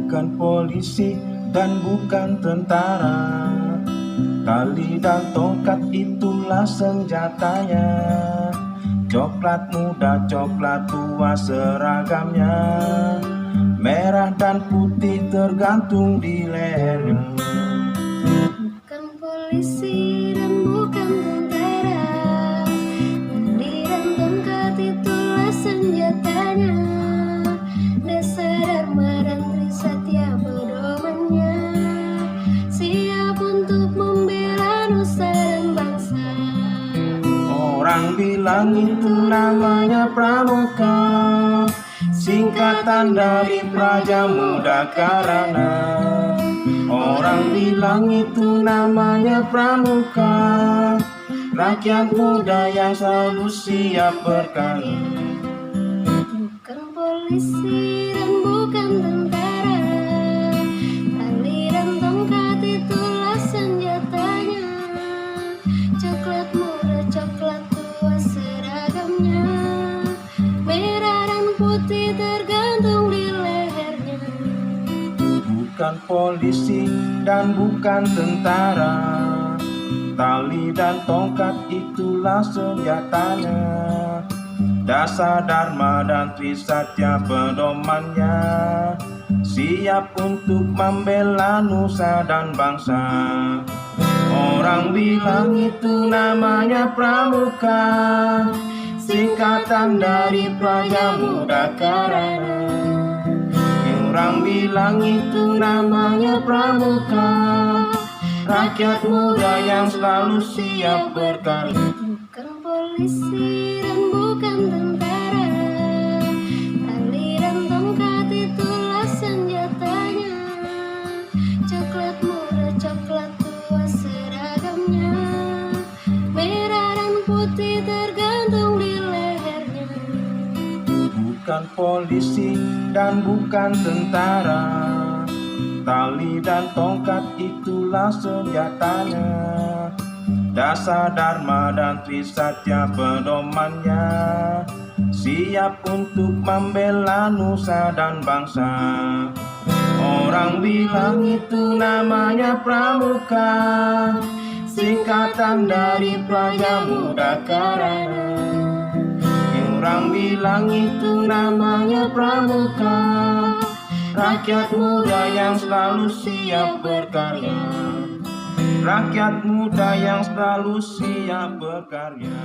Bukan polisi dan bukan tentara, tali dan tongkat itulah senjatanya. Coklat muda, coklat tua seragamnya, merah dan putih tergantung di lehernya. Bukan polisi dan bukan tentara, tali dan tongkat itulah senjatanya. Dasa Dharma dan Trisatya pedomannya, siap untuk membela nusa dan bangsa. Orang bilang itu namanya pramuka, singkatan dari Praja Muda Karana. Orang bilang itu namanya pramuka, rakyat muda yang selalu siap berkarya. Bukan polisi dan bukan tentara, tali dan tongkat itulah senjatanya. Coklat muda, coklat tua seragamnya, merah dan putih tergantung di lehernya. Bukan polisi dan bukan tentara, tali dan tongkat itulah senjatanya. Dasa Dharma dan Trisatya pedomannya, siap untuk membela nusa dan bangsa. Orang bilang itu namanya pramuka, singkatan dari Praja Muda Karana. Orang bilang itu namanya pramuka, rakyat muda yang selalu siap berkarya. Bukan polisi dan bukan tentara, tali dan tongkat itulah senjatanya. Coklat muda, coklat tua seragamnya, merah dan putih tergantung di lehernya. Bukan polisi dan bukan tentara, tali dan tongkat itulah senjatanya. Dasa Dharma dan Trisatya pedomannya, siap untuk membela nusa dan bangsa. Orang bilang itu namanya pramuka, singkatan dari Praja Muda Karana. Orang bilang itu namanya pramuka, rakyat muda yang selalu siap berkarya. Rakyat muda yang selalu siap berkarya.